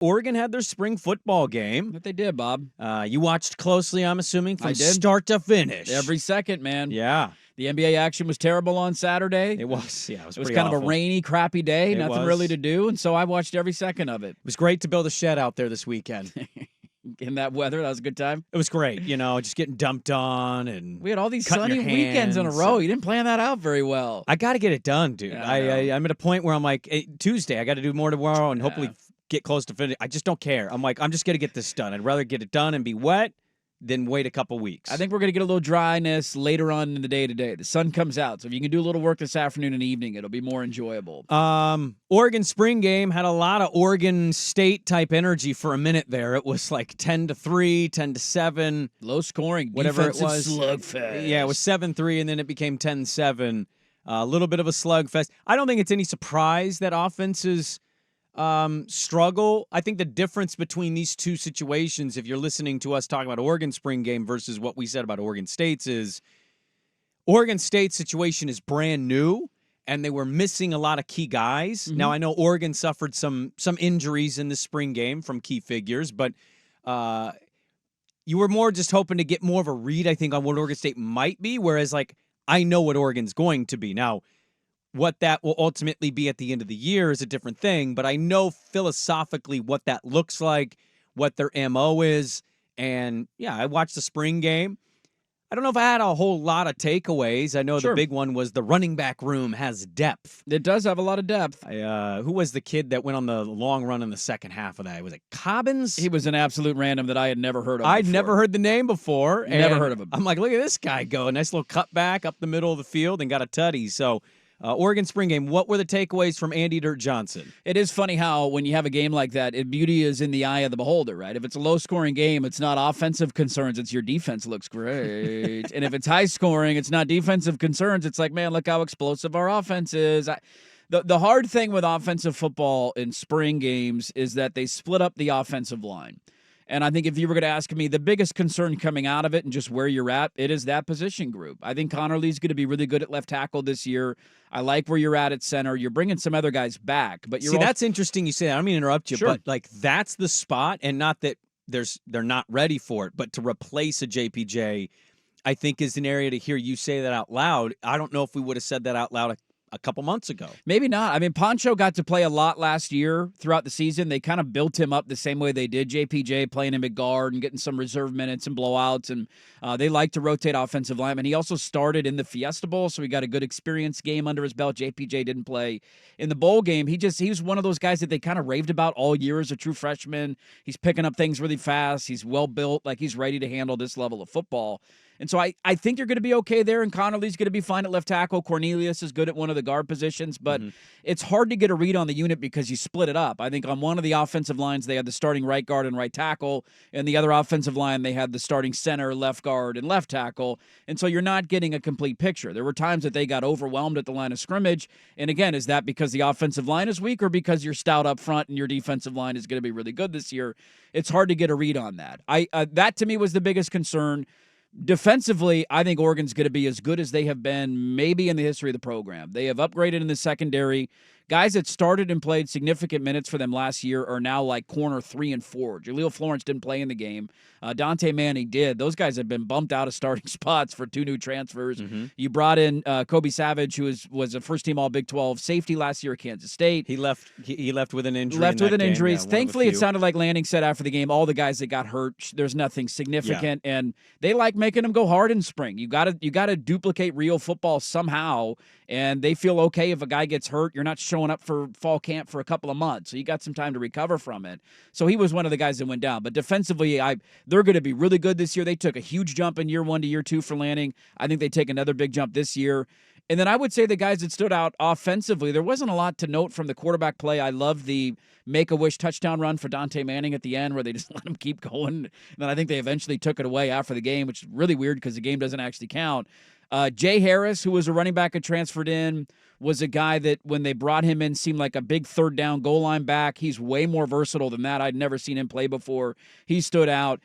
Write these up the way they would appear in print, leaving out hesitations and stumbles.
Oregon had their spring football game. But they did, Bob. You watched closely, I'm assuming, from I did. start to finish. Every second, man. Yeah. The NBA action was terrible on Saturday. It was, yeah. It was kind awful. of a rainy, crappy day. Nothing was. really to do, and so I watched every second of it. It was great to build a shed out there this weekend. In that weather, that was a good time. It was great, just getting dumped on and we had all these cutting sunny your weekends in a hands. row. You didn't plan that out very well. I got to get it done, dude. Yeah, I'm at a point where I'm like, hey, Tuesday, I got to do more tomorrow and hopefully get close to finish. I just don't care. I'm like, I'm just going to get this done. I'd rather get it done and be wet than wait a couple weeks. I think we're going to get a little dryness later on in the day today. The sun comes out, so if you can do a little work this afternoon and evening, it'll be more enjoyable. Oregon spring game had a lot of Oregon State type energy for a minute there. It was like 10-3, 10-7. Low scoring, whatever it was. Slugfest. Yeah, it was 7-3, and then it became 10-7. A little bit of a slugfest. I don't think it's any surprise that offenses struggle. I think the difference between these two situations, if you're listening to us talk about Oregon spring game versus what we said about Oregon State's, is Oregon State's situation is brand new, and they were missing a lot of key guys. Mm-hmm. Now, I know Oregon suffered some injuries in the spring game from key figures, but you were more just hoping to get more of a read, I think, on what Oregon State might be, whereas, like, I know what Oregon's going to be. Now, what that will ultimately be at the end of the year is a different thing, but I know philosophically what that looks like, what their MO is, and, yeah, I watched the spring game. I don't know if I had a whole lot of takeaways. I know the big one was the running back room has depth. It does have a lot of depth. Who was the kid that went on the long run in the second half of that? Was it Cobbins? He was an absolute random that I had never heard of I'd before. never heard the name before. Never heard of him. I'm like, look at this guy go. A nice little cutback up the middle of the field and got a tutty. So, Oregon spring game, what were the takeaways from Andy Dirt Johnson? It is funny how when you have a game like that, beauty is in the eye of the beholder, right? If it's a low-scoring game, it's not offensive concerns. It's your defense looks great. And if it's high-scoring, it's not defensive concerns. It's like, man, look how explosive our offense is. The hard thing with offensive football in spring games is that they split up the offensive line. And I think if you were going to ask me the biggest concern coming out of it and just where you're at, it is that position group. I think Connor Lee's going to be really good at left tackle this year. I like where you're at center. You're bringing some other guys back. But you're that's interesting you say that. I don't mean to interrupt you, Sure. but like that's the spot, and not that they're not ready for it, but to replace a JPJ, I think is an area to hear you say that out loud. I don't know if we would have said that out loud a couple months ago. Maybe not. I mean, Poncho got to play a lot last year throughout the season. They kind of built him up the same way they did JPJ, playing him at guard and getting some reserve minutes and blowouts. And they like to rotate offensive linemen. He also started in the Fiesta Bowl, so he got a good experience game under his belt. JPJ didn't play in the bowl game. He was one of those guys that they kind of raved about all year as a true freshman. He's picking up things really fast. He's well built, like he's ready to handle this level of football. And so I think you're going to be okay there, and Connerly's going to be fine at left tackle. Cornelius is good at one of the guard positions, but it's hard to get a read on the unit because you split it up. I think on one of the offensive lines, they had the starting right guard and right tackle, and the other offensive line, they had the starting center, left guard, and left tackle. And so you're not getting a complete picture. There were times that they got overwhelmed at the line of scrimmage, and again, is that because the offensive line is weak or because you're stout up front and your defensive line is going to be really good this year? It's hard to get a read on that. That, to me, was the biggest concern. Defensively, I think Oregon's going to be as good as they have been maybe in the history of the program. They have upgraded in the secondary. Guys that started and played significant minutes for them last year are now like corner 3 and 4. Jaleel Florence didn't play in the game. Dante Manning did. Those guys have been bumped out of starting spots for 2 new transfers. You brought in Kobe Savage, who was a first-team All-Big 12 safety last year at Kansas State. He left with an injury. Yeah, thankfully, it sounded like Lanning said after the game, all the guys that got hurt, there's nothing significant, and they like making them go hard in spring. You got to duplicate real football somehow, and they feel okay if a guy gets hurt. You're not showing up for fall camp for a couple of months, so you got some time to recover from it. So he was one of the guys that went down. But defensively, they're going to be really good this year. They took a huge jump in year 1 to year 2 for Lanning. I think they take another big jump this year. And then I would say the guys that stood out offensively, there wasn't a lot to note from the quarterback play. I love the Make-A-Wish touchdown run for Dante Manning at the end where they just let him keep going. And then I think they eventually took it away after the game, which is really weird because the game doesn't actually count. Jay Harris, who was a running back and transferred in, was a guy that when they brought him in seemed like a big third down goal line back. He's way more versatile than that. I'd never seen him play before. He stood out.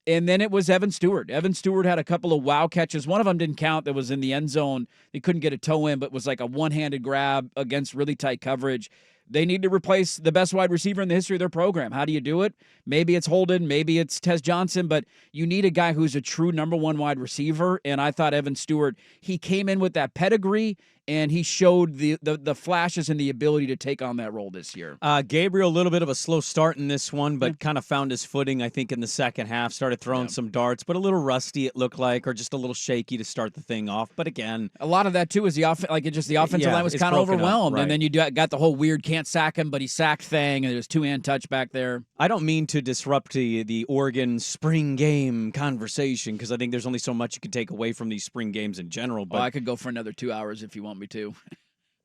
And then it was Evan Stewart. Evan Stewart had a couple of wow catches. One of them didn't count. That was in the end zone. He couldn't get a toe in, but was like a one-handed grab against really tight coverage. they need to replace the best wide receiver in the history of their program. How do you do it? Maybe it's Holden, maybe it's Tez Johnson, but you need a guy who's a true number one wide receiver. And I thought Evan Stewart, he came in with that pedigree, and he showed the flashes and the ability to take on that role this year. Gabriel, a little bit of a slow start in this one, but kind of found his footing, I think, in the second half. Started throwing some darts, but a little rusty, it looked like, or just a little shaky to start the thing off. But again, a lot of that, too, is the offensive line was kind of overwhelmed. Right. And then you got the whole weird can't sack him, but he sacked thing, and there's two-hand touch back there. I don't mean to disrupt the Oregon spring game conversation, because I think there's only so much you can take away from these spring games in general. But I could go for another 2 hours if you want me to.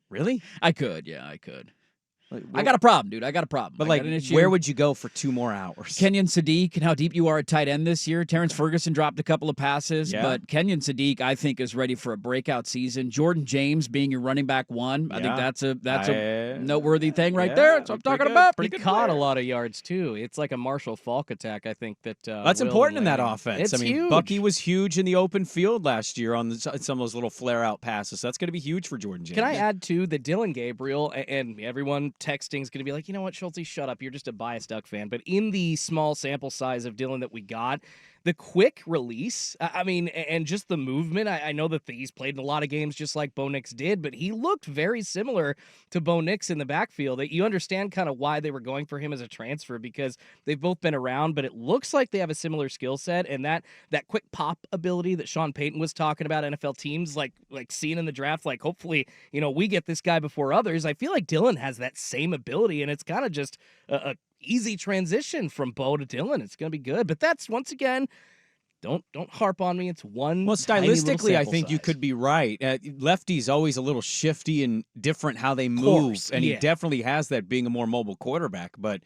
Really? I could, yeah, I could. I got a problem, dude. I got a problem. But, like, where would you go for 2 more hours? Kenyon Sadiq and how deep you are at tight end this year. Terrence Ferguson dropped a couple of passes, but Kenyon Sadiq, I think, is ready for a breakout season. Jordan James being your running back one, I think that's a noteworthy thing right there. That's what I'm talking about. He caught a lot of yards, too. It's like a Marshall Faulk attack, I think. That's important in that offense. It's huge. Bucky was huge in the open field last year on some of those little flare-out passes. So that's going to be huge for Jordan James. Can I add, too, that Dylan Gabriel, and everyone texting is going to be like, you know what, Schulte, shut up. You're just a biased Duck fan. But in the small sample size of Dylan that we got, the quick release, and just the movement, I know that he's played in a lot of games just like Bo Nix did, but he looked very similar to Bo Nix in the backfield. You understand kind of why they were going for him as a transfer, because they've both been around, but it looks like they have a similar skill set, and that quick pop ability that Sean Payton was talking about, NFL teams like seeing in the draft, like hopefully, we get this guy before others. I feel like Dylan has that same ability, and it's kind of just a easy transition from Bo to Dylan. It's going to be good. But that's, once again, don't harp on me. It's one. Well, stylistically, I think size. you could be right. Lefty's always a little shifty and different how they move, and he definitely has that being a more mobile quarterback. But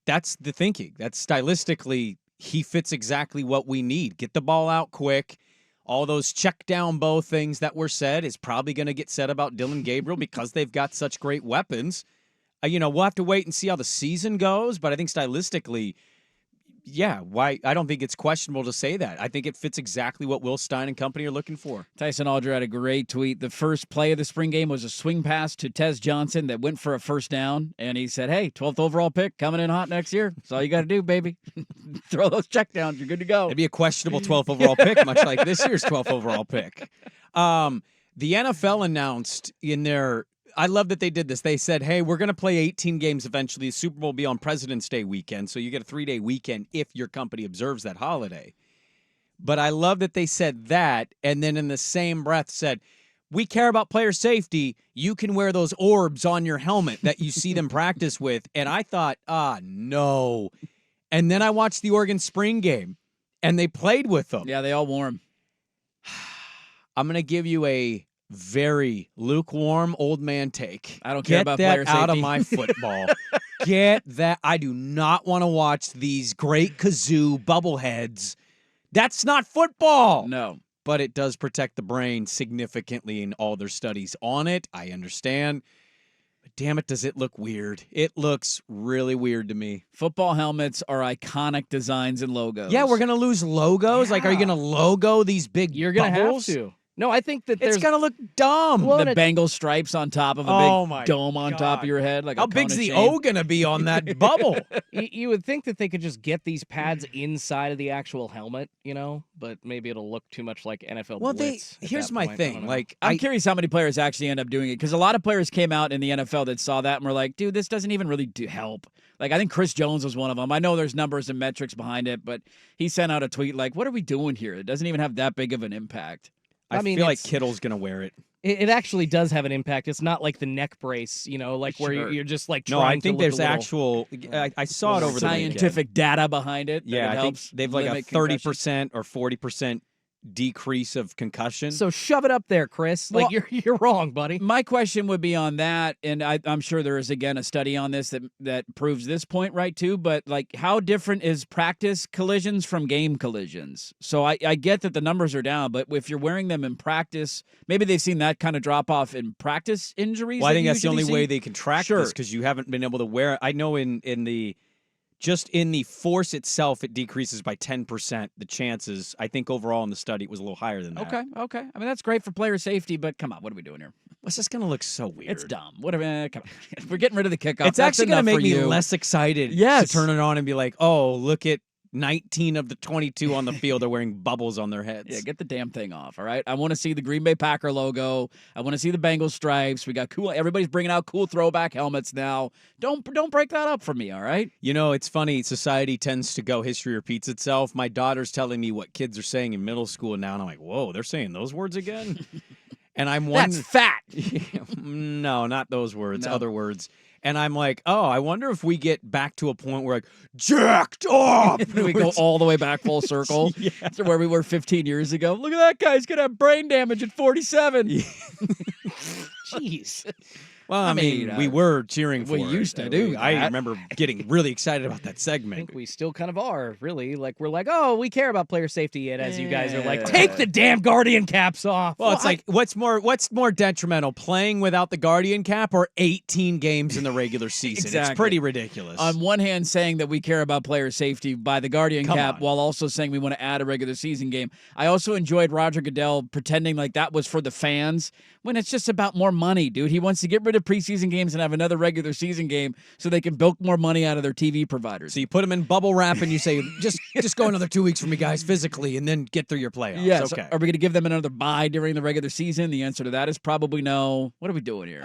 that's the thinking. That's stylistically, he fits exactly what we need. Get the ball out quick. All those check down Bo things that were said is probably going to get said about Dylan Gabriel because they've got such great weapons. We'll have to wait and see how the season goes, but I think stylistically, why? I don't think it's questionable to say that. I think it fits exactly what Will Stein and company are looking for. Tyson Alger had a great tweet. The first play of the spring game was a swing pass to Tez Johnson that went for a first down, and he said, hey, 12th overall pick coming in hot next year. That's all you got to do, baby. Throw those checkdowns. You're good to go. It'd be a questionable 12th overall pick, much like this year's 12th overall pick. The NFL announced in their I love that they did this. They said, hey, we're going to play 18 games eventually. The Super Bowl will be on President's Day weekend, so you get a 3-day weekend if your company observes that holiday. But I love that they said that, and then in the same breath said, we care about player safety. You can wear those orbs on your helmet that you see them practice with. And I thought, no. And then I watched the Oregon spring game, and they played with them. Yeah, they all wore them. I'm going to give you a very lukewarm old man take. I don't care about player safety. Get that out of my football. Get that. I do not want to watch these great kazoo bubbleheads. That's not football. No. But it does protect the brain significantly in all their studies on it. I understand. But damn it, does it look weird. It looks really weird to me. Football helmets are iconic designs and logos. Yeah, we're going to lose logos? Yeah. Like, are you going to logo these big You're going to have bubbles? to. No, I think that it's going to look dumb. Well, the Bengal stripes on top of a big dome on top of your head. Like how big's the O going to be on that bubble? You would think that they could just get these pads inside of the actual helmet, but maybe it'll look too much like NFL Blitz. Here's my thing. Like, I'm curious how many players actually end up doing it, because a lot of players came out in the NFL that saw that and were like, dude, this doesn't even really help. Like, I think Chris Jones was one of them. I know there's numbers and metrics behind it, but he sent out a tweet like, what are we doing here? It doesn't even have that big of an impact. I feel like Kittle's going to wear it. It actually does have an impact. It's not like the neck brace, where you're just like trying to No, I think there's look actual. I saw it over the scientific data behind it. Yeah, I think they've like a 30% or 40% decrease of concussion. So shove it up there, Chris. Like, you're wrong, buddy. My question would be on that, and I'm sure there is, again, a study on this that proves this point right, too, but, like, how different is practice collisions from game collisions? So I get that the numbers are down, but if you're wearing them in practice, maybe they've seen that kind of drop-off in practice injuries. Well, I think that's the only way they can track this, because you haven't been able to wear it. I know in the force itself, it decreases by 10%. The chances, I think overall in the study, it was a little higher than that. Okay. I mean, that's great for player safety, but come on, what are we doing here? It's just gonna look so weird. It's dumb. Whatever. Come on. We're getting rid of the kickoff. It's actually gonna make me you. less excited Yes. to turn it on and be like, oh, look at 19 of the 22 on the field are wearing bubbles on their heads. Yeah, get the damn thing off, all right? I want to see the Green Bay Packer logo. I want to see the Bengals stripes. We got cool. Everybody's bringing out cool throwback helmets now. Don't break that up for me, all right? You know, it's funny. Society tends to go, history repeats itself. My daughter's telling me what kids are saying in middle school now, and I'm like, whoa, they're saying those words again? And I'm wondering. That's fat. No, not those words, No. other words. And I'm like, oh, I wonder if we get back to a point where, like, jacked up. We go all the way back full circle Yeah. to where we were 15 years ago. Look at that guy. He's going to have brain damage at 47. Jeez. Well, I mean, we were cheering for we it. used to do I that. remember getting really excited about that I segment. think we still kind of are, really. Like, we're like, oh, we care about player safety, yet as you guys are like, Yeah. take the damn Guardian caps off. Well, it's like, what's more detrimental, playing without the Guardian cap or 18 games in the regular season? Exactly. It's pretty ridiculous. On one hand, saying that we care about player safety by the Guardian Come cap, on. while also saying we want to add a regular season game. I also enjoyed Roger Goodell pretending like that was for the fans when it's just about more money, dude. He wants to get rid of preseason games and have another regular season game so they can bilk more money out of their TV providers. So you put them in bubble wrap and you say, just go another 2 weeks for me, guys, physically, and then get through your playoffs. Yes. Okay. Are we going to give them another bye during the regular season? The answer to that is probably no. What are we doing here?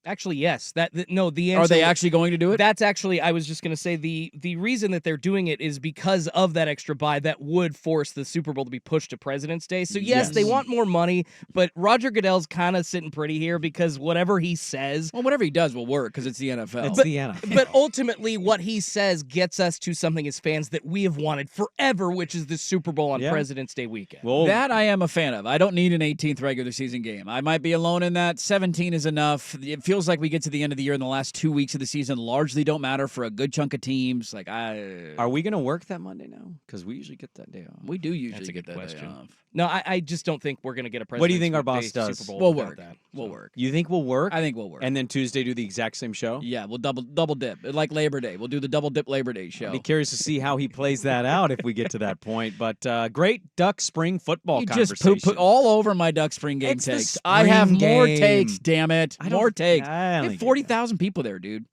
Actually, yes. No, the answer. Are they actually going to do it? That's actually, I was just going to say, the reason that they're doing it is because of that extra bye that would force the Super Bowl to be pushed to President's Day. So, yes, they want more money, but Roger Goodell's kind of sitting pretty here because whatever he says. Well, whatever he does will work because it's the NFL. It's the NFL. But ultimately, what he says gets us to something as fans that we have wanted forever, which is the Super Bowl on Yeah. President's Day weekend. Well, That I am a fan of. I don't need an 18th regular season game. I might be alone in that. 17 is enough. It feels like we get to the end of the year and the last 2 weeks of the season largely don't matter for a good chunk of teams. Like are we going to work that Monday now? Because we usually get that day off. we do usually That's a get good that question. day off. No, I just don't think we're going to get a President's What do you think our boss Day does? Super Bowl We'll without work. that. We'll work. You think we'll work? I think we'll work. And then Tuesday do the exact same show? Yeah, we'll double dip. Like Labor Day. We'll do the double dip Labor Day show. I'll be curious to see how he plays that out if we get to that point. But great Duck Spring football You conversation. just put all over my Duck Spring game It's the takes. I have spring more game. takes, damn it. I don't- More takes. I only We have get 40,000 people there, dude.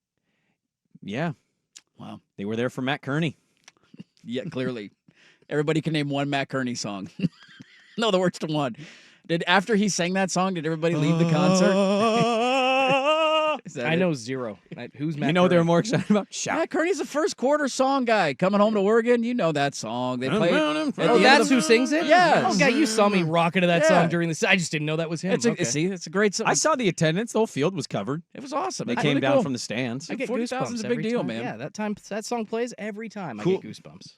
Yeah. Wow. They were there for Matt Kearney. Yeah, clearly. Everybody can name one Matt Kearney song. No, the words to one. After he sang that song, did everybody leave the concert? Is that I it? know zero. Who's Matt? You know what they're Kearney? more excited about? Shout. Matt Kearney's a first quarter song guy. Coming home to Oregon, you know that song. They play. Oh, that's who sings it? Yes. Oh, God, you saw me rocking to that Yeah. song during the. I just didn't know that was him. Okay. See, it's a great song. I saw the attendance. The whole field was covered. It was awesome. They It's came really down cool. from the stands. I get 40,000 is goosebumps a big every deal, time. man. Yeah, that song plays every time. Cool. I get goosebumps.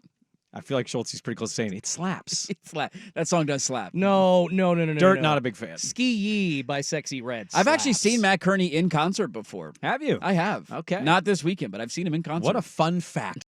I feel like Schultz is pretty close to saying it slaps. That song does slap. No. Dirt, no. not a big fan. Ski Yee by Sexy Red. I've actually slaps. seen Matt Kearney in concert before. Have you? I have. Okay. Not this weekend, but I've seen him in concert. What a fun fact.